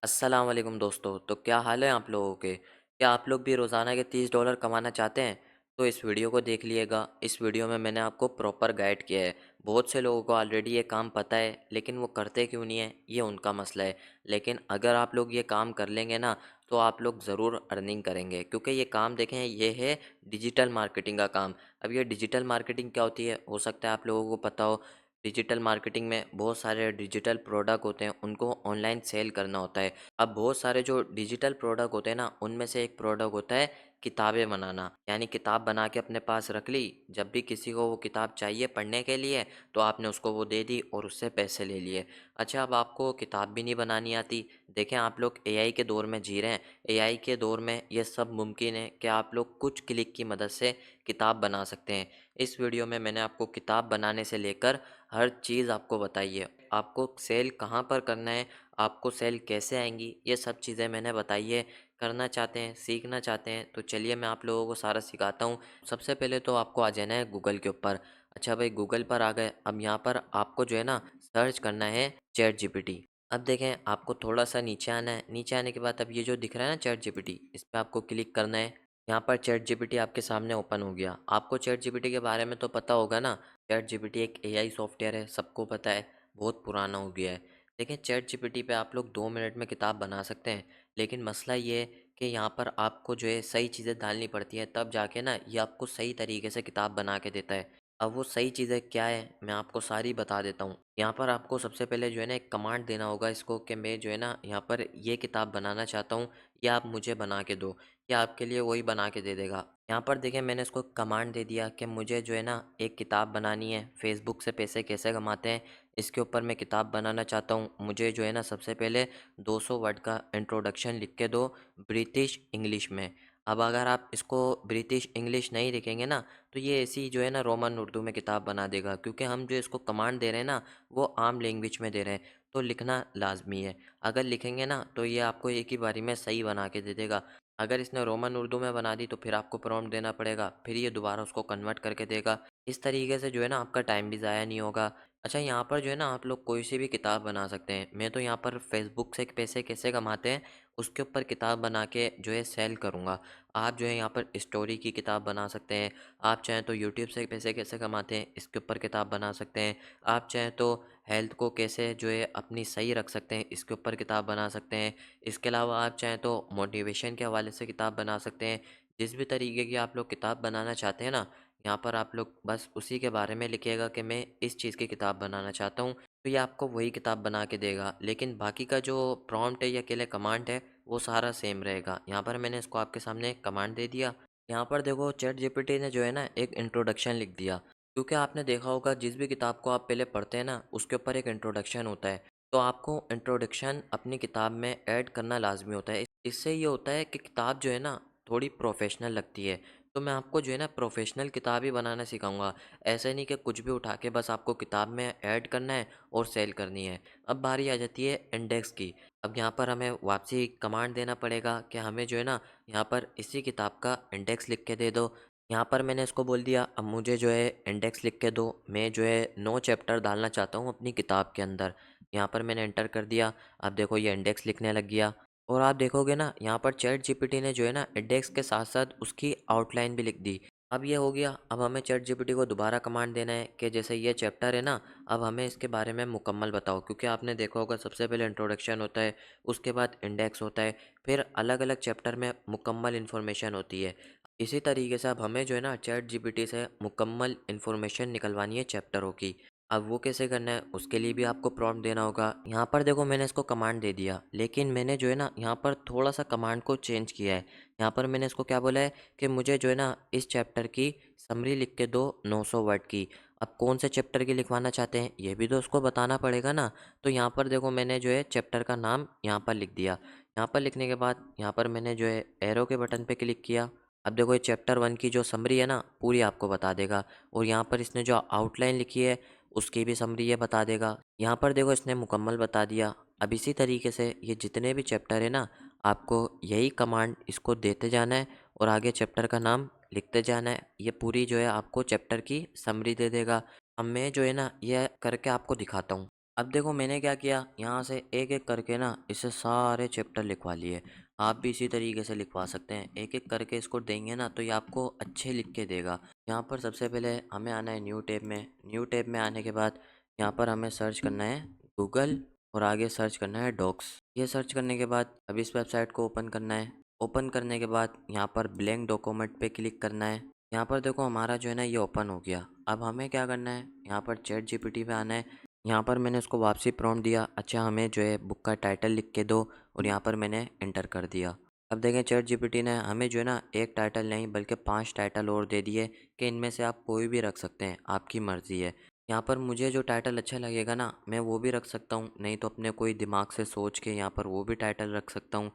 अस्सलाम वालेकुम दोस्तों। तो क्या हाल है आप लोगों के? क्या आप लोग भी रोज़ाना के $30 कमाना चाहते हैं? तो इस वीडियो को देख लिएगा। इस वीडियो में मैंने आपको प्रॉपर गाइड किया है। बहुत से लोगों को ऑलरेडी ये काम पता है, लेकिन वो करते क्यों नहीं है, ये उनका मसला है। लेकिन अगर आप लोग ये काम कर लेंगे ना, तो आप लोग ज़रूर अर्निंग करेंगे, क्योंकि ये काम देखें, ये है डिजिटल मार्केटिंग का काम। अब ये डिजिटल मार्केटिंग क्या होती है, हो सकता है आप लोगों को पता हो। डिजिटल मार्केटिंग में बहुत सारे डिजिटल प्रोडक्ट होते हैं, उनको ऑनलाइन सेल करना होता है। अब बहुत सारे जो डिजिटल प्रोडक्ट होते हैं ना, उनमें से एक प्रोडक्ट होता है किताबें बनाना। यानी किताब बना के अपने पास रख ली, जब भी किसी को वो किताब चाहिए पढ़ने के लिए, तो आपने उसको वो दे दी और उससे पैसे ले लिए। अच्छा, अब आपको किताब भी नहीं बनानी आती। देखें, आप लोग एआई के दौर में जी रहे हैं। एआई के दौर में ये सब मुमकिन है कि आप लोग कुछ क्लिक की मदद से किताब बना सकते हैं। इस वीडियो में मैंने आपको किताब बनाने से लेकर हर चीज़ आपको बताई है। आपको सेल कहाँ पर करना है, आपको सेल कैसे आएँगी, ये सब चीज़ें मैंने बताई है। करना चाहते हैं, सीखना चाहते हैं, तो चलिए मैं आप लोगों को सारा सिखाता हूँ। सबसे पहले तो आपको आ जाना है गूगल के ऊपर। अच्छा भाई, गूगल पर आ गए। अब यहाँ पर आपको जो है ना, सर्च करना है चैट जीपीटी। अब देखें, आपको थोड़ा-सा नीचे आना है। नीचे आने के बाद अब ये जो दिख रहा है ना चैट जीपीटी, इस पे आपको क्लिक करना है। यहाँ पर चैट जीपीटी आपके सामने ओपन हो गया। आपको चैट जीपीटी के बारे में तो पता होगा ना, चैट जीपीटी एक एआई सॉफ्टवेयर है, सबको पता है, बहुत पुराना हो गया है। देखिए, चैट जीपीटी पे आप लोग 2 मिनट में किताब बना सकते हैं, लेकिन मसला ये है कि यहाँ पर आपको जो है सही चीज़ें डालनी पड़ती हैं, तब जाके ना ये आपको सही तरीके से किताब बना के देता है। अब वो सही चीज़ें क्या है, मैं आपको सारी बता देता हूँ। यहाँ पर आपको सबसे पहले जो है ना एक कमांड देना होगा इसको, कि मैं जो है ना यहाँ पर ये किताब बनाना चाहता हूँ, या आप मुझे बना के दो, या आपके लिए वही बना के दे देगा। यहाँ पर देखिए, मैंने इसको कमांड दे दिया कि मुझे जो है ना एक किताब बनानी है, फेसबुक से पैसे कैसे कमाते हैं, इसके ऊपर मैं किताब बनाना चाहता हूँ। मुझे जो है ना सबसे पहले 200 वर्ड का इंट्रोडक्शन लिख के दो, ब्रिटिश इंग्लिश में। अब अगर आप इसको ब्रिटिश इंग्लिश नहीं लिखेंगे ना, तो ये ऐसी जो है ना रोमन उर्दू में किताब बना देगा, क्योंकि हम जो इसको कमांड दे रहे हैं ना, वो आम लैंग्वेज में दे रहे हैं, तो लिखना लाजमी है। अगर लिखेंगे ना, तो ये आपको एक ही बारी में सही बना के दे देगा। अगर इसने रोमन उर्दू में बना दी, तो फिर आपको प्रॉम्प्ट देना पड़ेगा, फिर ये दोबारा उसको कन्वर्ट करके देगा। इस तरीके से जो है ना आपका टाइम भी ज़ाया नहीं होगा। अच्छा, यहाँ पर जो है ना आप लोग कोई सी भी किताब बना सकते हैं। मैं तो यहाँ पर फेसबुक से पैसे कैसे कमाते हैं, उसके ऊपर किताब बना के जो है सेल करूँगा। आप जो है यहाँ पर स्टोरी की किताब बना सकते हैं। आप चाहें तो यूट्यूब से पैसे कैसे कमाते हैं, इसके ऊपर किताब बना सकते हैं। आप चाहें तो हेल्थ को कैसे जो है अपनी सही रख सकते हैं, इसके ऊपर किताब बना सकते हैं। इसके अलावा आप चाहें तो मोटिवेशन के हवाले से किताब बना सकते हैं। जिस भी तरीके की आप लोग किताब बनाना चाहते हैं ना, यहाँ पर आप लोग बस उसी के बारे में लिखिएगा कि मैं इस चीज़ की किताब बनाना चाहता हूँ, तो ये आपको वही किताब बना के देगा। लेकिन बाकी का जो प्रॉम्प्ट है या अकेले कमांड है, वो सारा सेम रहेगा। यहाँ पर मैंने इसको आपके सामने एक कमांड दे दिया। यहाँ पर देखो, चैट जीपीटी ने जो है ना एक इंट्रोडक्शन लिख दिया, क्योंकि आपने देखा होगा जिस भी किताब को आप पहले पढ़ते हैं ना, उसके ऊपर एक इंट्रोडक्शन होता है। तो आपको इंट्रोडक्शन अपनी किताब में ऐड करना लाजमी होता है। इससे ये होता है कि किताब जो है ना थोड़ी प्रोफेशनल लगती है। तो मैं आपको जो है ना प्रोफेशनल किताब ही बनाना सिखाऊंगा। ऐसे नहीं कि कुछ भी उठा के बस आपको किताब में ऐड करना है और सेल करनी है। अब बारी आ जाती है इंडेक्स की। अब यहाँ पर हमें वापसी कमांड देना पड़ेगा कि हमें जो है ना यहाँ पर इसी किताब का इंडेक्स लिख के दे दो। यहाँ पर मैंने इसको बोल दिया, अब मुझे जो है इंडेक्स लिख के दो। मैं जो है 9 चैप्टर डालना चाहता हूँ अपनी किताब के अंदर। यहाँ पर मैंने एंटर कर दिया। अब देखो, ये इंडेक्स लिखने लग गया। और आप देखोगे ना, यहाँ पर चैट जीपीटी ने जो है ना इंडेक्स के साथ साथ उसकी आउटलाइन भी लिख दी। अब ये हो गया। अब हमें चैट जीपीटी को दोबारा कमांड देना है कि जैसे ये चैप्टर है ना, अब हमें इसके बारे में मुकम्मल बताओ, क्योंकि आपने देखा होगा सबसे पहले इंट्रोडक्शन होता है, उसके बाद इंडेक्स होता है, फिर अलग अलग चैप्टर में मुकम्मल इन्फॉर्मेशन होती है। इसी तरीके से अब हमें जो है ना चैट जीपीटी से मुकम्मल इन्फॉर्मेशन निकलवानी है चैप्टरों की। अब वो कैसे करना है, उसके लिए भी आपको प्रॉम्प्ट देना होगा। यहाँ पर देखो, मैंने इसको कमांड दे दिया, लेकिन मैंने जो है ना यहाँ पर थोड़ा सा कमांड को चेंज किया है। यहाँ पर मैंने इसको क्या बोला है कि मुझे जो है ना इस चैप्टर की समरी लिख के दो, 900 वर्ड की। अब कौन से चैप्टर की लिखवाना चाहते हैं, ये भी तो उसको बताना पड़ेगा ना। तो यहाँ पर देखो, मैंने जो है चैप्टर का नाम यहाँ पर लिख दिया। यहाँ पर लिखने के बाद यहाँ पर मैंने जो है एरो के बटन पर क्लिक किया। अब देखो, ये चैप्टर 1 की जो समरी है ना, पूरी आपको बता देगा। और यहाँ पर इसने जो आउटलाइन लिखी है, उसकी भी समरी ये बता देगा। यहाँ पर देखो, इसने मुकम्मल बता दिया। अब इसी तरीके से ये जितने भी चैप्टर है ना, आपको यही कमांड इसको देते जाना है और आगे चैप्टर का नाम लिखते जाना है। ये पूरी जो है आपको चैप्टर की समरी दे देगा। अब मैं जो है ना ये करके आपको दिखाता हूँ। अब देखो मैंने क्या किया, यहाँ से एक-एक करके ना इसे सारे चैप्टर लिखवा लिए। आप भी इसी तरीके से लिखवा सकते हैं। एक-एक करके इसको देंगे ना तो ये आपको अच्छे लिख के देगा। यहाँ पर सबसे पहले हमें आना है न्यू टैब में। न्यू टैब में आने के बाद यहाँ पर हमें सर्च करना है गूगल और आगे सर्च करना है डॉक्स। ये सर्च करने के बाद अब इस वेबसाइट को ओपन करना है। ओपन करने के बाद यहाँ पर ब्लैंक डॉक्यूमेंट पे क्लिक करना है। यहाँ पर देखो हमारा जो है ना ये ओपन हो गया। अब हमें क्या करना है, यहाँ पर चैट जीपीटी पे आना है। यहाँ पर मैंने उसको वापसी प्रॉम्प्ट दिया, अच्छा हमें जो है बुक का टाइटल लिख के दो, और यहाँ पर मैंने एंटर कर दिया। अब देखें चैट जीपीटी ने हमें जो है ना एक टाइटल नहीं बल्कि 5 टाइटल और दे दिए कि इनमें से आप कोई भी रख सकते हैं, आपकी मर्ज़ी है। यहाँ पर मुझे जो टाइटल अच्छा लगेगा ना मैं वो भी रख सकता हूँ, नहीं तो अपने कोई दिमाग से सोच के यहाँ पर वो भी टाइटल रख सकता हूँ,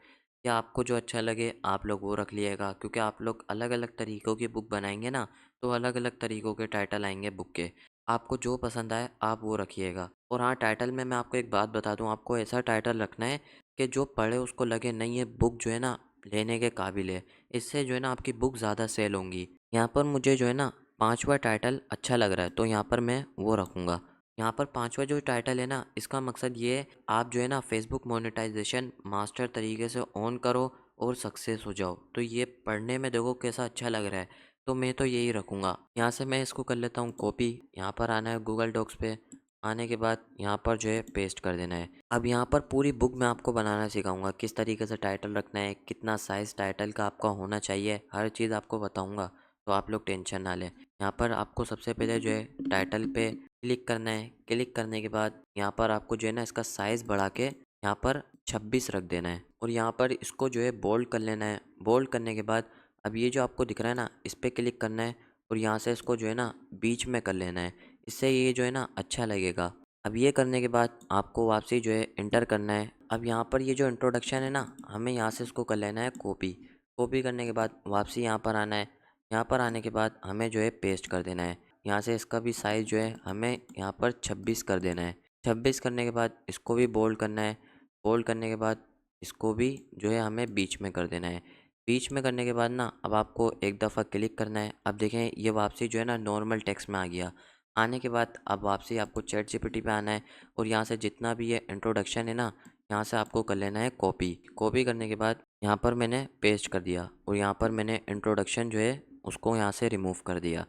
या आपको जो अच्छा लगे आप लोग वो रख लिएगा, क्योंकि आप लोग अलग अलग तरीक़ों की बुक बनाएंगे ना तो अलग अलग तरीक़ों के टाइटल आएंगे बुक के। आपको जो पसंद आए आप वो रखिएगा। और हाँ, टाइटल में मैं आपको एक बात बता दूँ, आपको ऐसा टाइटल रखना है कि जो पढ़े उसको लगे नहीं ये बुक जो है ना लेने के काबिल है। इससे जो है ना आपकी बुक ज़्यादा सेल होंगी। यहाँ पर मुझे जो है ना 5वां टाइटल अच्छा लग रहा है तो यहाँ पर मैं वो रखूँगा। यहाँ पर 5वां जो टाइटल है ना इसका मकसद ये है आप जो है ना फेसबुक मोनेटाइजेशन मास्टर तरीके से ऑन करो और सक्सेस हो जाओ। तो ये पढ़ने में देखो कैसा अच्छा लग रहा है, तो मैं तो यही रखूँगा। यहाँ से मैं इसको कर लेता हूँ कॉपी। यहाँ पर आना है गूगल डॉक्स पे। आने के बाद यहाँ पर जो है पेस्ट कर देना है। अब यहाँ पर पूरी बुक मैं आपको बनाना सिखाऊंगा, किस तरीके से टाइटल रखना है, कितना साइज़ टाइटल का आपका होना चाहिए, हर चीज़ आपको बताऊंगा, तो आप लोग टेंशन ना लें। यहाँ पर आपको सबसे पहले जो है टाइटल पे क्लिक करना है। क्लिक करने के बाद यहाँ पर आपको जो है ना इसका साइज़ बढ़ा के यहाँ पर 26 रख देना है, और यहाँ पर इसको जो है बोल्ड कर लेना है। बोल्ड करने के बाद अब ये जो आपको दिख रहा है ना इस पर क्लिक करना है, और यहाँ से इसको जो है ना बीच में कर लेना है, इससे ये जो है ना अच्छा लगेगा। अब ये करने के बाद आपको वापसी जो है एंटर करना है। अब यहाँ पर ये जो इंट्रोडक्शन है ना हमें यहाँ से इसको कर लेना है कॉपी। कॉपी करने के बाद वापसी यहाँ पर आना है। यहाँ पर आने के बाद हमें जो है पेस्ट कर देना है। यहाँ से इसका भी साइज़ जो है हमें यहाँ पर 26 कर देना है। 26 करने के बाद इसको भी बोल्ड करना है। बोल्ड करने के बाद इसको भी जो है हमें बीच में कर देना है। बीच में करने के बाद ना अब आपको एक दफ़ा क्लिक करना है। अब देखें ये वापसी जो है ना नॉर्मल टेक्स्ट में आ गया। आने के बाद अब वापसी आपको चैट जीपीटी पे आना है, और यहाँ से जितना भी ये इंट्रोडक्शन है ना यहाँ से आपको कर लेना है कॉपी। कॉपी करने के बाद यहाँ पर मैंने पेस्ट कर दिया, और यहाँ पर मैंने इंट्रोडक्शन जो है उसको यहाँ से रिमूव कर दिया।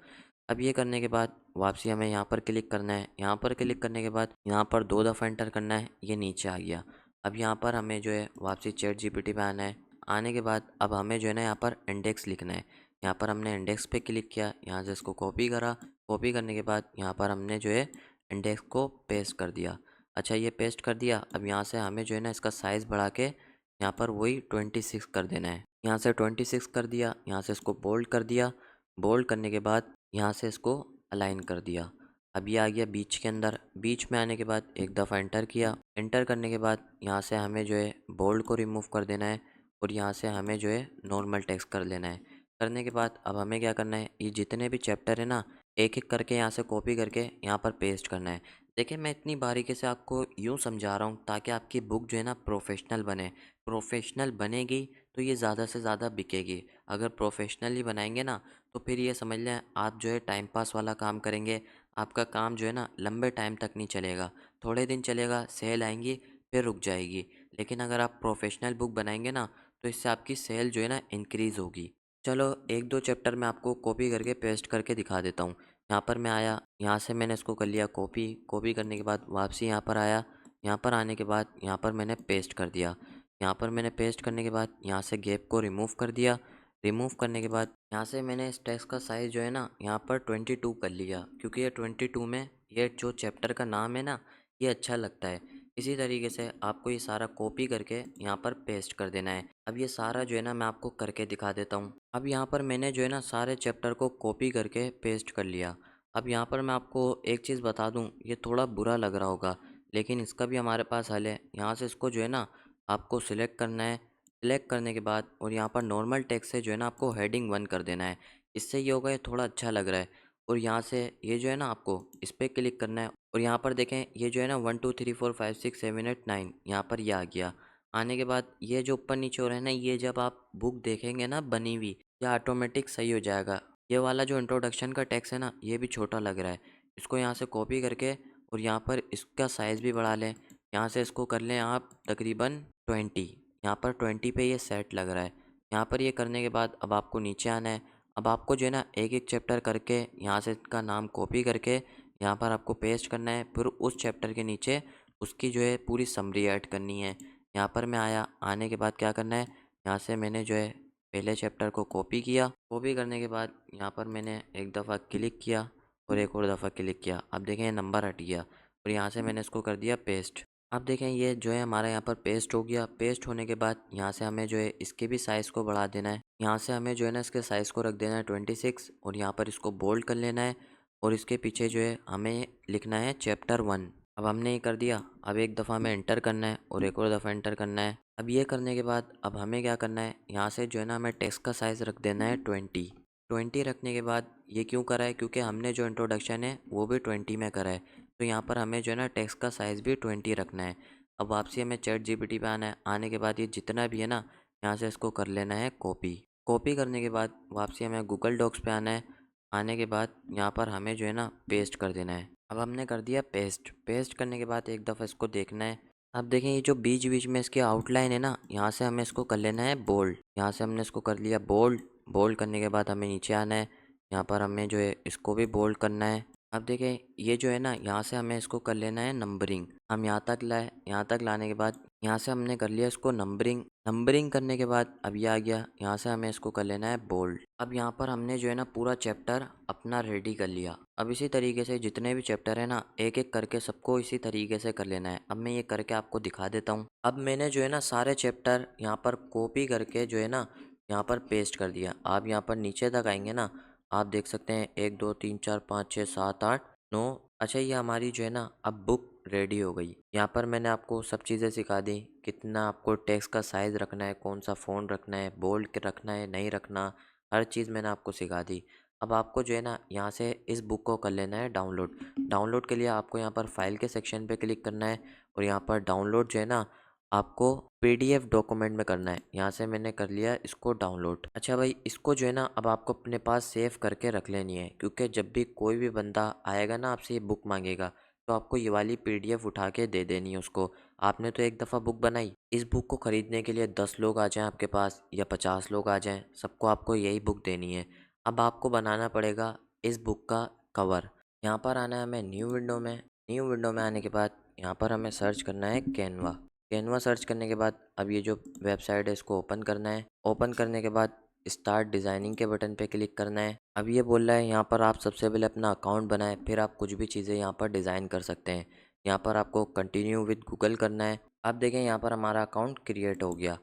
अब ये करने के बाद वापसी हमें यहाँ पर क्लिक करना है। यहाँ पर क्लिक करने के बाद यहाँ पर 2 दफ़ा एंटर करना है, ये नीचे आ गया। अब यहाँ पर हमें जो है वापसी चैट जीपीटी पे आना है। आने के बाद अब हमें जो है ना यहाँ पर इंडेक्स लिखना है। यहाँ पर हमने इंडेक्स पे क्लिक किया, यहाँ से इसको कॉपी करा। कॉपी करने के बाद यहाँ पर हमने जो है इंडेक्स को पेस्ट कर दिया। अच्छा ये पेस्ट कर दिया। अब यहाँ से हमें जो है ना इसका साइज़ बढ़ा के यहाँ पर वही 26 कर देना है। यहाँ से 26 कर दिया, यहाँ से इसको बोल्ड कर दिया। बोल्ड करने के बाद यहाँ से इसको अलाइन कर दिया। अब ये आ गया बीच के अंदर। बीच में आने के बाद एक दफ़ा एंटर किया। एंटर करने के बाद यहाँ से हमें जो है बोल्ड को रिमूव कर देना है, और यहाँ से हमें जो है नॉर्मल टेक्स्ट कर लेना है। करने के बाद अब हमें क्या करना है, ये जितने भी चैप्टर है ना एक एक करके यहाँ से कॉपी करके यहाँ पर पेस्ट करना है। देखिए मैं इतनी बारीकी से आपको यूँ समझा रहा हूँ ताकि आपकी बुक जो है ना प्रोफेशनल बने। प्रोफेशनल बनेगी तो ये ज़्यादा से ज़्यादा बिकेगी। अगर प्रोफेशनली बनाएंगे ना तो फिर ये समझ लें आप जो है टाइम पास वाला काम करेंगे, आपका काम जो है ना लंबे टाइम तक नहीं चलेगा। थोड़े दिन चलेगा, सेल आएंगी, फिर रुक जाएगी। लेकिन अगर आप प्रोफेशनल बुक बनाएंगे ना तो इससे आपकी सेल जो है ना इंक्रीज़ होगी। चलो एक दो चैप्टर मैं आपको कॉपी करके पेस्ट करके दिखा देता हूँ। यहाँ पर मैं आया, यहाँ से मैंने इसको कर लिया कॉपी। कॉपी करने के बाद वापसी यहाँ पर आया। यहाँ पर आने के बाद यहाँ पर मैंने पेस्ट कर दिया। यहाँ पर मैंने पेस्ट करने के बाद यहाँ से गैप को रिमूव कर दिया। रिमूव करने के बाद यहाँ से मैंने इस टेक्स्ट का साइज़ जो है ना यहाँ पर 22 कर लिया, क्योंकि ये 22 में ये जो चैप्टर का नाम है ना ये अच्छा लगता है। इसी तरीके से आपको ये सारा कॉपी करके यहाँ पर पेस्ट कर देना है। अब ये सारा जो है ना मैं आपको करके दिखा देता हूँ। अब यहाँ पर मैंने जो है ना सारे चैप्टर को कॉपी करके पेस्ट कर लिया। अब यहाँ पर मैं आपको एक चीज़ बता दूँ, ये थोड़ा बुरा लग रहा होगा लेकिन इसका भी हमारे पास हल है। यहाँ से इसको जो है ना आपको सिलेक्ट करना है। सिलेक्ट करने के बाद और यहाँ पर नॉर्मल टेक्स्ट से जो है ना आपको हेडिंग 1 कर देना है। इससे ये होगा ये थोड़ा अच्छा लग रहा है। और यहाँ से ये जो है ना आपको इस पर क्लिक करना है, और यहाँ पर देखें ये जो है ना 1 2 3 4 5 6 7 8 9 यहाँ पर ये आ गया। आने के बाद ये जो ऊपर नीचे हो रहा है ना ये जब आप बुक देखेंगे ना बनी हुई ये ऑटोमेटिक सही हो जाएगा। ये वाला जो इंट्रोडक्शन का टेक्स्ट है ना ये भी छोटा लग रहा है, इसको यहाँ से कॉपी करके और यहाँ पर इसका साइज़ भी बढ़ा लें। यहाँ से इसको कर लें आप तकरीबन 20। यहाँ पर 20 पे ये सेट लग रहा है। यहाँ पर ये करने के बाद अब आपको नीचे आना है। अब आपको जो है ना एक-एक चैप्टर करके यहाँ से इसका नाम कॉपी करके यहाँ पर आपको पेस्ट करना है। फिर उस चैप्टर के नीचे उसकी जो है पूरी समरी ऐड करनी है। यहाँ पर मैं आया, आने के बाद क्या करना है, यहाँ से मैंने जो है पहले चैप्टर को कॉपी किया। कॉपी करने के बाद यहाँ पर मैंने एक दफ़ा क्लिक किया और एक और दफ़ा क्लिक किया। अब देखें ये नंबर हट गया और यहाँ से मैंने इसको कर दिया पेस्ट। अब देखें ये जो है हमारा यहाँ पर पेस्ट हो गया। पेस्ट होने के बाद यहाँ से हमें जो है इसके भी साइज़ को बढ़ा देना है। यहाँ से हमें जो है ना इसके साइज़ को रख देना है 26 और यहाँ पर इसको बोल्ड कर लेना है और इसके पीछे जो है हमें लिखना है चैप्टर 1। अब हमने ये कर दिया। अब एक दफ़ा हमें एंटर करना है और एक और दफ़ा एंटर करना है। अब ये करने के बाद अब हमें क्या करना है, यहाँ से जो है ना हमें टेक्स्ट का साइज़ रख देना है 20 रखने के बाद ये क्यों करा है, क्योंकि हमने जो इंट्रोडक्शन है वो भी 20 में करा है। तो यहाँ पर हमें जो है ना टेक्स्ट का साइज़ भी 20 रखना है। अब वापसी हमें चैट जीपीटी पे आना है। आने के बाद ये जितना भी है ना यहाँ से इसको कर लेना है कॉपी। कॉपी करने के बाद वापसी हमें गूगल डॉक्स पे आना है। आने के बाद यहाँ पर हमें जो है ना पेस्ट कर देना है। अब हमने कर दिया पेस्ट। पेस्ट करने के बाद एक दफ़ा इसको देखना है। अब देखें ये जो बीच बीच में इसकी आउटलाइन है ना, यहाँ से हमें इसको कर लेना है बोल्ड। यहाँ से हमने इसको कर लिया बोल्ड। बोल्ड करने के बाद हमें नीचे आना है। यहाँ पर हमें जो है इसको भी बोल्ड करना है। अब देखें ये जो है ना यहाँ से हमें इसको कर लेना है नंबरिंग। हम यहाँ तक लाए, यहाँ तक लाने के बाद यहाँ से हमने कर लिया इसको नंबरिंग। नंबरिंग करने के बाद अब ये आ गया, यहाँ से हमें इसको कर लेना है बोल्ड। अब यहाँ पर हमने जो है ना पूरा चैप्टर अपना रेडी कर लिया। अब इसी तरीके से जितने भी चैप्टर है ना एक एक करके सबको इसी तरीके से कर लेना है। अब मैं ये करके आपको दिखा देता हूँ। अब मैंने जो है ना सारे चैप्टर यहाँ पर कॉपी करके जो है ना यहाँ पर पेस्ट कर दिया। आप यहाँ पर नीचे तक आएंगे ना, आप देख सकते हैं 1 2 3 4 5 6 7 8 9। अच्छा ये हमारी जो है ना अब बुक रेडी हो गई। यहाँ पर मैंने आपको सब चीज़ें सिखा दी, कितना आपको टेक्स्ट का साइज़ रखना है, कौन सा फ़ॉन्ट रखना है, बोल्ड के रखना है नहीं रखना, हर चीज़ मैंने आपको सिखा दी। अब आपको जो है ना यहाँ से इस बुक को कर लेना है डाउनलोड। डाउनलोड के लिए आपको यहाँ पर फाइल के सेक्शन पे क्लिक करना है और यहाँ पर डाउनलोड जो है ना आपको पीडीएफ डॉक्यूमेंट में करना है। यहाँ से मैंने कर लिया इसको डाउनलोड। अच्छा भाई इसको जो है ना अब आपको अपने पास सेव करके रख लेनी है, क्योंकि जब भी कोई भी बंदा आएगा ना आपसे ये बुक मांगेगा तो आपको ये वाली पीडीएफ उठा के दे देनी है उसको। आपने तो एक दफ़ा बुक बनाई, इस बुक को ख़रीदने के लिए 10 लोग आ जाएं आपके पास या 50 लोग आ जाएं, सबको आपको यही बुक देनी है। अब आपको बनाना पड़ेगा इस बुक का कवर। यहाँ पर आना है हमें न्यू विंडो में। न्यू विंडो में आने के बाद यहाँ पर हमें सर्च करना है कैनवा। कैनवा सर्च करने के बाद अब ये जो वेबसाइट है इसको ओपन करना है। ओपन करने के बाद स्टार्ट डिज़ाइनिंग के बटन पे क्लिक करना है। अब ये बोल रहा है यहाँ पर आप सबसे पहले अपना अकाउंट बनाएं, फिर आप कुछ भी चीज़ें यहाँ पर डिज़ाइन कर सकते हैं। यहाँ पर आपको कंटिन्यू विद गूगल करना है। अब देखें यहाँ पर हमारा अकाउंट क्रिएट हो गया।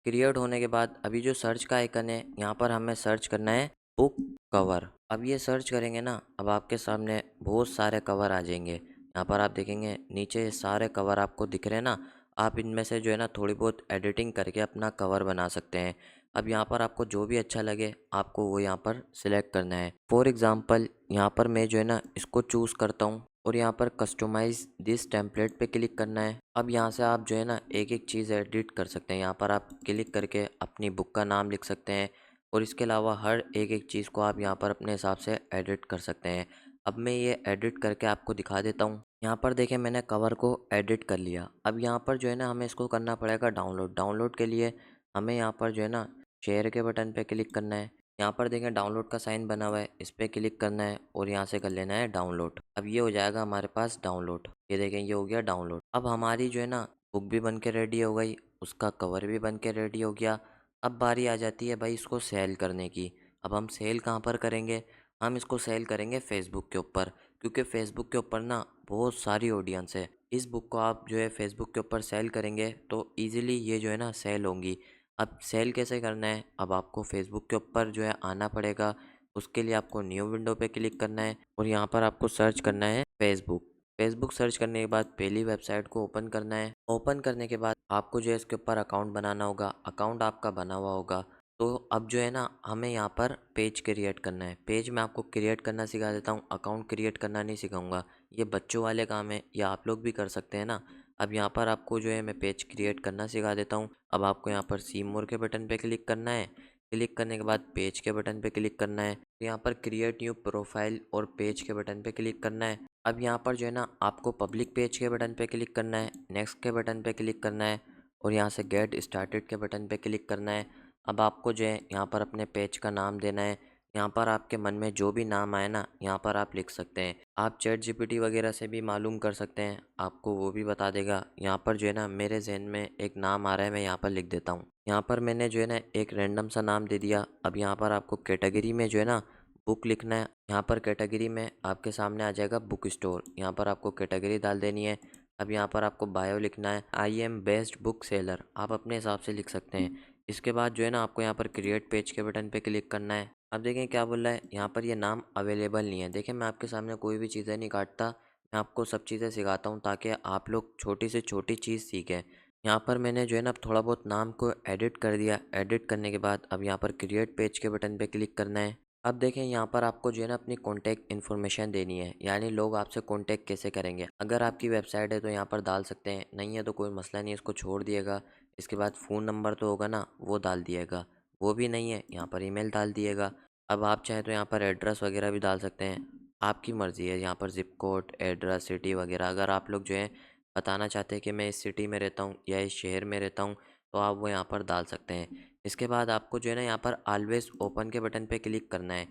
क्रिएट होने के बाद अभी जो सर्च का आइकन है यहाँ पर हमें सर्च करना है बुक कवर। अब ये सर्च करेंगे ना अब आपके सामने बहुत सारे कवर आ जाएंगे। यहाँ पर आप देखेंगे नीचे ये सारे कवर आपको दिख रहे हैं ना, आप इनमें से जो है ना थोड़ी बहुत एडिटिंग करके अपना कवर बना सकते हैं। अब यहाँ पर आपको जो भी अच्छा लगे आपको वो यहाँ पर सिलेक्ट करना है। फॉर एग्ज़ाम्पल यहाँ पर मैं जो है ना इसको चूज़ करता हूँ और यहाँ पर कस्टमाइज़ दिस टेम्पलेट पे क्लिक करना है। अब यहाँ से आप जो है ना एक एक चीज़ एडिट कर सकते हैं। यहाँ पर आप क्लिक करके अपनी बुक का नाम लिख सकते हैं और इसके अलावा हर एक एक चीज़ को आप यहाँ पर अपने हिसाब से एडिट कर सकते हैं। अब मैं ये एडिट करके आपको दिखा देता हूँ। यहाँ पर देखें मैंने कवर को एडिट कर लिया। अब यहाँ पर जो है ना हमें इसको करना पड़ेगा डाउनलोड। डाउनलोड के लिए हमें यहाँ पर जो है ना शेयर के बटन पे क्लिक करना है। यहाँ पर देखें डाउनलोड का साइन बना हुआ है, इस पर क्लिक करना है और यहाँ से कर लेना है डाउनलोड। अब ये हो जाएगा हमारे पास डाउनलोड। ये देखें ये हो गया डाउनलोड। अब हमारी जो है ना बुक भी बन के रेडी हो गई, उसका कवर भी बन के रेडी हो गया। अब बारी आ जाती है भाई इसको सेल करने की। अब हम सेल कहाँ पर करेंगे, हम इसको सेल करेंगे फेसबुक के ऊपर, क्योंकि फेसबुक के ऊपर ना बहुत सारी ऑडियंस है। इस बुक को आप जो है फेसबुक के ऊपर सेल करेंगे तो इजीली ये जो है ना सेल होंगी। अब सेल कैसे करना है, अब आपको फेसबुक के ऊपर जो है आना पड़ेगा। उसके लिए आपको न्यू विंडो पे क्लिक करना है और यहाँ पर आपको सर्च करना है फेसबुक। फेसबुक सर्च करने के बाद पहली वेबसाइट को ओपन करना है। ओपन करने के बाद आपको जो है इसके ऊपर अकाउंट बनाना होगा। अकाउंट आपका बना हुआ होगा तो अब जो है ना हमें यहाँ पर पेज क्रिएट करना है। पेज मैं आपको क्रिएट करना सिखा देता हूँ, अकाउंट क्रिएट करना नहीं सिखाऊंगा। ये बच्चों वाले काम है, या आप लोग भी कर सकते हैं ना। अब यहाँ पर आपको जो है मैं पेज क्रिएट करना सिखा देता हूँ। अब आपको यहाँ पर सी मोर के बटन पे क्लिक करना है। क्लिक करने के बाद पेज के बटन पे क्लिक करना है। यहाँ पर क्रिएट न्यू प्रोफाइल और पेज के बटन पे क्लिक करना है। अब यहाँ पर जो है ना आपको पब्लिक पेज के बटन पे क्लिक करना है, नेक्स्ट के बटन पे क्लिक करना है और यहाँ से गेट स्टार्टेड के बटन पे क्लिक करना है। अब आपको जो है यहाँ पर अपने पेज का नाम देना है। यहाँ पर आपके मन में जो भी नाम आए ना, यहाँ पर आप लिख सकते हैं। आप चैट जीपीटी वगैरह से भी मालूम कर सकते हैं, आपको वो भी बता देगा। यहाँ पर जो है ना मेरे जहन में एक नाम आ रहा है, मैं यहाँ पर लिख देता हूँ। यहाँ पर मैंने जो है ना एक रैंडम सा नाम दे दिया। अब यहाँ पर आपको कैटेगरी में जो है ना बुक लिखना है। यहाँ पर कैटेगरी में आपके सामने आ जाएगा बुक स्टोर, यहाँ पर आपको कैटेगरी डाल देनी है। अब यहाँ पर आपको बायो लिखना है, I am best book seller, आप अपने हिसाब से लिख सकते हैं। इसके बाद जो है ना आपको यहाँ पर क्रिएट पेज के बटन पे क्लिक करना है। अब देखें क्या बोल रहा है, यहाँ पर ये नाम अवेलेबल नहीं है। देखिए मैं आपके सामने कोई भी चीज़ें नहीं काटता, मैं आपको सब चीज़ें सिखाता हूँ ताकि आप लोग छोटी से छोटी चीज़ सीखें। यहाँ पर मैंने जो है ना थोड़ा बहुत नाम को एडिट कर दिया। एडिट करने के बाद अब यहाँ पर क्रिएट पेज के बटन पे क्लिक करना है। अब देखें यहाँ पर आपको जो है ना अपनी कॉन्टैक्ट इन्फॉर्मेशन देनी है, यानी लोग आपसे कॉन्टैक्ट कैसे करेंगे। अगर आपकी वेबसाइट है तो यहाँ पर डाल सकते हैं, नहीं है तो कोई मसला नहीं है, इसको छोड़ दिएगा। इसके बाद फ़ोन नंबर तो होगा ना, वो डाल दिएगा। वो भी नहीं है, यहाँ पर ईमेल डाल दिएगा। अब आप चाहें तो यहाँ पर एड्रेस वगैरह भी डाल सकते हैं, आपकी मर्ज़ी है। यहाँ पर ज़िप कोड, एड्रेस, सिटी वगैरह अगर आप लोग जो है बताना चाहते हैं कि मैं इस सिटी में रहता हूँ या इस शहर में रहता हूँ, तो आप वो यहाँ पर डाल सकते हैं। इसके बाद आपको जो है ना यहाँ पर ऑलवेज़ ओपन के बटन पे क्लिक करना है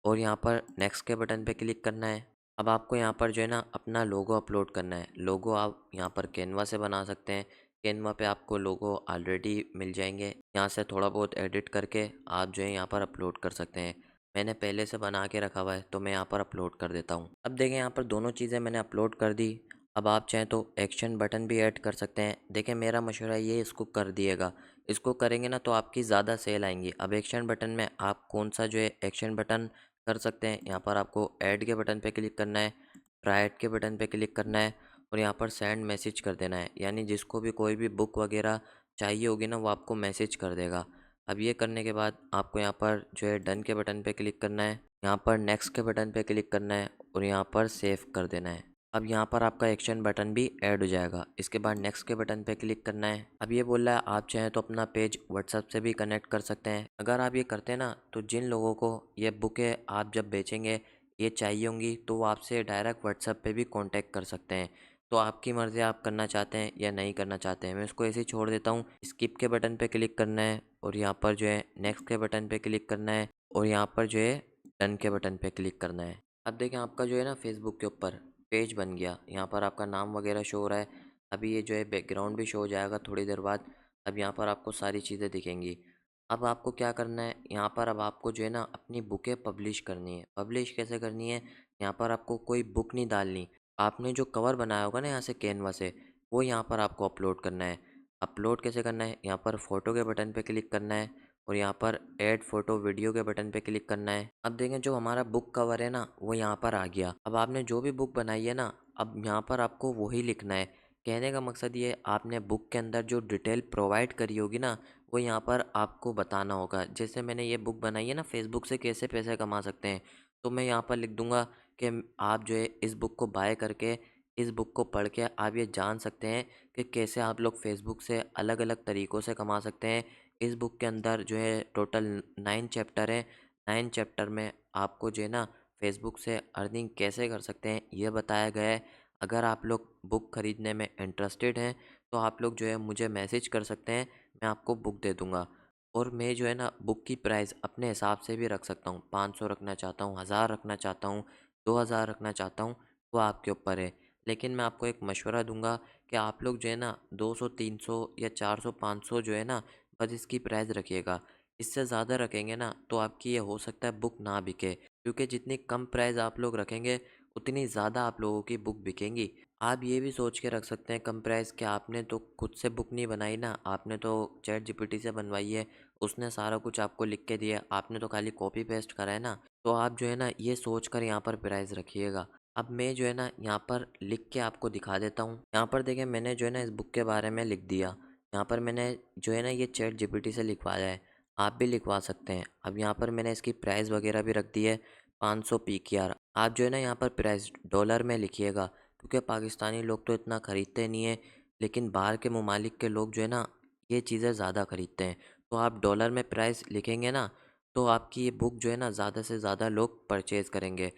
और यहाँ पर नेक्स्ट के बटन पे क्लिक करना है। अब आपको यहाँ पर जो है ना अपना लोगो अपलोड करना है। लोगो आप यहाँ पर कैनवा से बना सकते हैं, कैनवा पे आपको लोगो ऑलरेडी मिल जाएंगे। यहाँ से थोड़ा बहुत एडिट करके आप जो है यहाँ पर अपलोड कर सकते हैं। मैंने पहले से बना के रखा हुआ है तो मैं यहाँ पर अपलोड कर देता हूँ। अब देखें यहाँ पर दोनों चीज़ें मैंने अपलोड कर दी। अब आप चाहें तो एक्शन बटन भी ऐड कर सकते हैं। देखें मेरा मशवरा ये, इसको कर दिएगा। इसको करेंगे ना तो आपकी ज़्यादा सेल आएंगी। अब एक्शन बटन में आप कौन सा जो है एक्शन बटन कर सकते हैं, यहाँ पर आपको ऐड के बटन पे क्लिक करना है, ट्राई ऐड के बटन पे क्लिक करना है और यहाँ पर सेंड मैसेज कर देना है। यानी जिसको भी कोई भी बुक वगैरह चाहिए होगी ना, वो आपको मैसेज कर देगा। अब ये करने के बाद आपको यहाँ पर जो है डन के बटन पे क्लिक करना है, यहाँ पर नेक्स्ट के बटन पे क्लिक करना है और यहाँ पर सेव कर देना है। अब यहाँ पर आपका एक्शन बटन भी ऐड हो जाएगा। इसके बाद नेक्स्ट के बटन पे क्लिक करना है। अब ये बोल रहा है आप चाहें तो अपना पेज व्हाट्सएप से भी कनेक्ट कर सकते हैं। अगर आप ये करते हैं ना तो जिन लोगों को ये बुकें आप जब बेचेंगे ये चाहिए होंगी तो वो आपसे डायरेक्ट व्हाट्सएप पे भी कांटेक्ट कर सकते हैं। तो आपकी मर्ज़ी, आप करना चाहते हैं या नहीं करना चाहते हैं। मैं इसको ऐसे ही छोड़ देता हूँ। स्किप के बटन पे क्लिक करना है और यहाँ पर जो है नेक्स्ट के बटन पे क्लिक करना है और यहाँ पर जो है डन के बटन पे क्लिक करना है। अब देखें आपका जो है ना फेसबुक के ऊपर पेज बन गया। यहाँ पर आपका नाम वगैरह शो हो रहा है। अभी ये जो है बैकग्राउंड भी शो हो जाएगा थोड़ी देर बाद। अब यहाँ पर आपको सारी चीज़ें दिखेंगी। अब आपको क्या करना है, यहाँ पर अब आपको जो है ना अपनी बुकें पब्लिश करनी है। पब्लिश कैसे करनी है, यहाँ पर आपको कोई बुक नहीं डालनी। आपने जो कवर बनाया होगा ना यहाँ से कैनवा से, वो यहाँ पर आपको अपलोड करना है। अपलोड कैसे करना है, यहाँ पर फ़ोटो के बटन पे क्लिक करना है और यहाँ पर ऐड फ़ोटो वीडियो के बटन पे क्लिक करना है। अब देखें जो हमारा बुक कवर है ना, वो यहाँ पर आ गया। अब आपने जो भी बुक बनाई है ना, अब यहाँ पर आपको वही लिखना है। कहने का मकसद ये, आपने बुक के अंदर जो डिटेल प्रोवाइड करी होगी ना, वो यहाँ पर आपको बताना होगा। जैसे मैंने ये बुक बनाई है ना, फेसबुक से कैसे पैसे कमा सकते हैं, तो मैं यहाँ पर लिख दूंगा कि आप जो है इस बुक को बाय करके, इस बुक को पढ़ के आप ये जान सकते हैं कि कैसे आप लोग फेसबुक से अलग अलग तरीक़ों से कमा सकते हैं। इस बुक के अंदर जो है टोटल 9 चैप्टर हैं। 9 चैप्टर में आपको जो है ना फेसबुक से अर्निंग कैसे कर सकते हैं ये बताया गया है। अगर आप लोग बुक ख़रीदने में इंटरेस्टेड हैं तो आप लोग जो है मुझे मैसेज कर सकते हैं, मैं आपको बुक दे दूँगा। और मैं जो है ना बुक की प्राइस अपने हिसाब से भी रख सकता हूँ। 500 रखना चाहता हूँ, 1000 रखना चाहता हूँ, 2000 रखना चाहता हूँ, वो आपके ऊपर है। लेकिन मैं आपको एक मशवरा दूंगा कि आप लोग जो है ना 200, 300 या 400, 500 जो है ना बस इसकी प्राइस रखिएगा। इससे ज़्यादा रखेंगे ना तो आपकी ये हो सकता है बुक ना बिके, क्योंकि जितनी कम प्राइस आप लोग रखेंगे उतनी ज़्यादा आप लोगों की बुक बिकेंगी। आप ये भी सोच के रख सकते हैं कम प्राइस कि आपने तो खुद से बुक नहीं बनाई ना, आपने तो चैट जीपीटी से बनवाई है, उसने सारा कुछ आपको लिख के दिया, आपने तो खाली कॉपी पेस्ट करा है ना। तो आप जो है ना ये सोच कर यहाँ पर प्राइस रखिएगा। अब मैं जो है ना यहाँ पर लिख के आपको दिखा देता हूँ। यहाँ पर देखिए मैंने जो है ना इस बुक के बारे में लिख दिया। यहाँ पर मैंने जो है ना ये चैट जीपीटी से लिखवाया है, आप भी लिखवा सकते हैं। अब यहाँ पर मैंने इसकी प्राइस वगैरह भी रख दी है 500 PKR। आप जो है ना यहाँ पर प्राइस डॉलर में लिखिएगा, क्योंकि पाकिस्तानी लोग तो इतना ख़रीदते नहीं है, लेकिन बाहर के ममालिक के लोग जो है ना ये चीज़ें ज़्यादा ख़रीदते हैं। तो आप डॉलर में प्राइस लिखेंगे ना, तो आपकी ये बुक जो है ना ज़्यादा से ज़्यादा लोग परचेज़ करेंगे।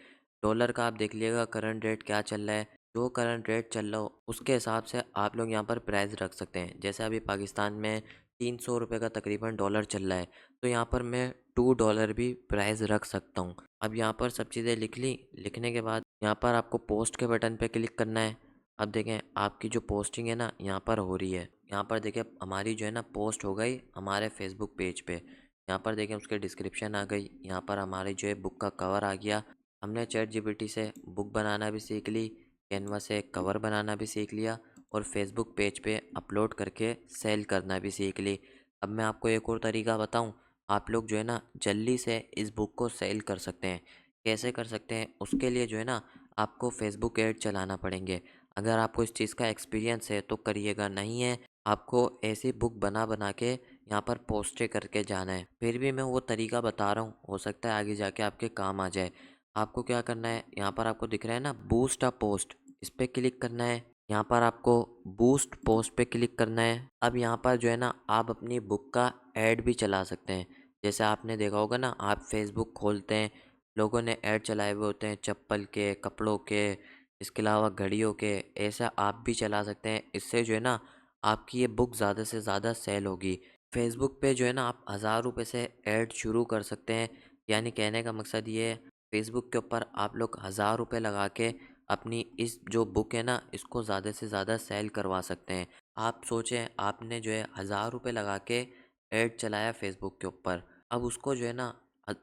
डॉलर का आप देख लीजिएगा करंट रेट क्या चल रहा है, जो करंट रेट चल रहा हो उसके हिसाब से आप लोग यहाँ पर प्राइस रख सकते हैं। जैसे अभी पाकिस्तान में 300 रुपये का तकरीबन डॉलर चल रहा है, तो यहाँ पर मैं $2 भी प्राइस रख सकता हूँ। अब यहाँ पर सब चीज़ें लिख ली, लिखने के बाद यहाँ पर आपको पोस्ट के बटन पे क्लिक करना है। अब देखें आपकी जो पोस्टिंग है ना यहाँ पर हो रही है। यहाँ पर देखें हमारी जो है ना पोस्ट हो गई हमारे फेसबुक पेज पे। यहाँ पर देखें उसके डिस्क्रिप्शन आ गई, यहाँ पर हमारी जो है बुक का कवर आ गया। हमने चैट जीपीटी से बुक बनाना भी सीख ली, कैनवा से कवर बनाना भी सीख लिया और फेसबुक पेज पे अपलोड करके सेल करना भी सीख ली। अब मैं आपको एक और तरीका बताऊं, आप लोग जो है ना जल्दी से इस बुक को सेल कर सकते हैं। कैसे कर सकते हैं उसके लिए जो है ना आपको फेसबुक ऐड चलाना पड़ेंगे। अगर आपको इस चीज़ का एक्सपीरियंस है तो करिएगा, नहीं है आपको ऐसी बुक बना बना के यहाँ पर पोस्टें करके जाना है। फिर भी मैं वो तरीका बता रहा हूँ, हो सकता है आगे जाके आपके काम आ जाए। आपको क्या करना है, यहाँ पर आपको दिख रहा है ना बूस्ट अ पोस्ट, इस पर क्लिक करना है। यहाँ पर आपको बूस्ट पोस्ट पे क्लिक करना है। अब यहाँ पर जो है ना आप अपनी बुक का ऐड भी चला सकते हैं। जैसे आपने देखा होगा ना, आप फेसबुक खोलते हैं, लोगों ने ऐड चलाए हुए होते हैं चप्पल के, कपड़ों के, इसके अलावा घड़ियों के। ऐसा आप भी चला सकते हैं। इससे जो है ना आपकी ये बुक ज़्यादा से ज़्यादा सेल होगी। फेसबुक पे जो है ना आप 1000 रुपये से ऐड शुरू कर सकते हैं। यानी कहने का मकसद ये है, फेसबुक के ऊपर आप लोग 1000 रुपये लगा के अपनी इस जो बुक है ना इसको ज़्यादा से ज़्यादा सेल करवा सकते हैं। आप सोचें आपने जो है 1000 रुपये लगा के ऐड चलाया फेसबुक के ऊपर, अब उसको जो है ना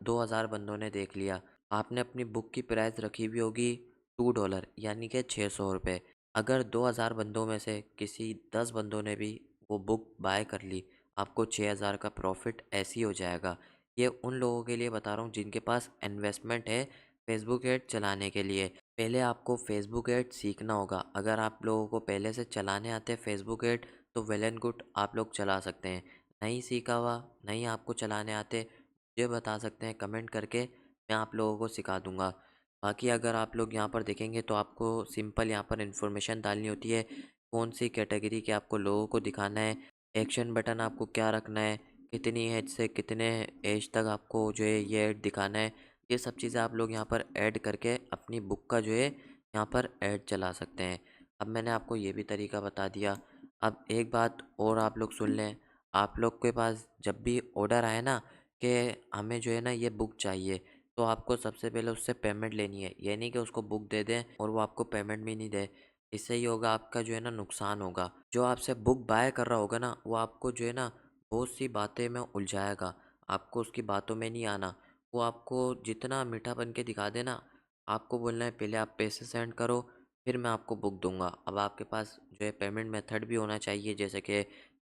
2000 बंदों ने देख लिया। आपने अपनी बुक की प्राइस रखी हुई होगी $2 यानी कि 600 रुपये। अगर 2000 बंदों में से किसी 10 बंदों ने भी वो बुक बाय कर ली, आपको 6000 का प्रॉफिट ऐसे ही हो जाएगा। ये उन लोगों के लिए बता रहा हूँ जिनके पास इन्वेस्टमेंट है फेसबुक ऐड चलाने के लिए। पहले आपको फेसबुक ऐड सीखना होगा। अगर आप लोगों को पहले से चलाने आते हैं फेसबुक ऐड तो वेल एंड गुड, आप लोग चला सकते हैं। नहीं सीखा हुआ, नहीं आपको चलाने आते, मुझे बता सकते हैं कमेंट करके, मैं आप लोगों को सिखा दूंगा। बाकी अगर आप लोग यहाँ पर देखेंगे तो आपको सिंपल यहाँ पर इन्फॉर्मेशन डालनी होती है, कौन सी कैटेगरी के आपको लोगों को दिखाना है, एक्शन बटन आपको क्या रखना है, कितनी एज से कितने एज तक आपको जो है ये ऐड दिखाना है। ये सब चीज़ें आप लोग यहाँ पर ऐड करके अपनी बुक का जो है यहाँ पर ऐड चला सकते हैं। अब मैंने आपको ये भी तरीका बता दिया। अब एक बात और आप लोग सुन लें, आप लोग के पास जब भी ऑर्डर आए ना कि हमें जो है ना ये बुक चाहिए, तो आपको सबसे पहले उससे पेमेंट लेनी है। ये नहीं कि उसको बुक दे दें और वो आपको पेमेंट भी नहीं दे। इससे ही होगा आपका जो है ना नुकसान होगा। जो आपसे बुक बाय कर रहा होगा ना वो आपको जो है ना बहुत सी बातें में उलझाएगा, आपको उसकी बातों में नहीं आना। वो आपको जितना मीठा बन के दिखा देना, आपको बोलना है पहले आप पैसे सेंड करो फिर मैं आपको बुक दूंगा। अब आपके पास जो है पेमेंट मेथड भी होना चाहिए, जैसे कि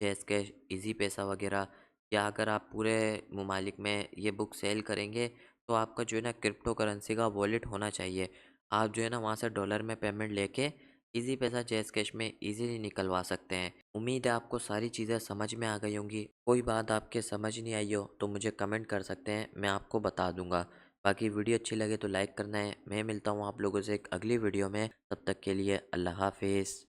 जैस कैश, इजी पैसा वगैरह। या अगर आप पूरे ममालिक में ये बुक सेल करेंगे तो आपका जो है ना क्रिप्टो करेंसी का वॉलेट होना चाहिए। आप जो है ना वहाँ से डॉलर में पेमेंट लेके इजी पैसा जैस कैश में इजीली निकलवा सकते हैं। उम्मीद है आपको सारी चीज़ें समझ में आ गई होंगी। कोई बात आपके समझ नहीं आई हो तो मुझे कमेंट कर सकते हैं, मैं आपको बता दूंगा। बाकी वीडियो अच्छी लगे तो लाइक करना है। मैं मिलता हूँ आप लोगों से एक अगली वीडियो में, तब तक के लिए अल्लाह हाफिज़।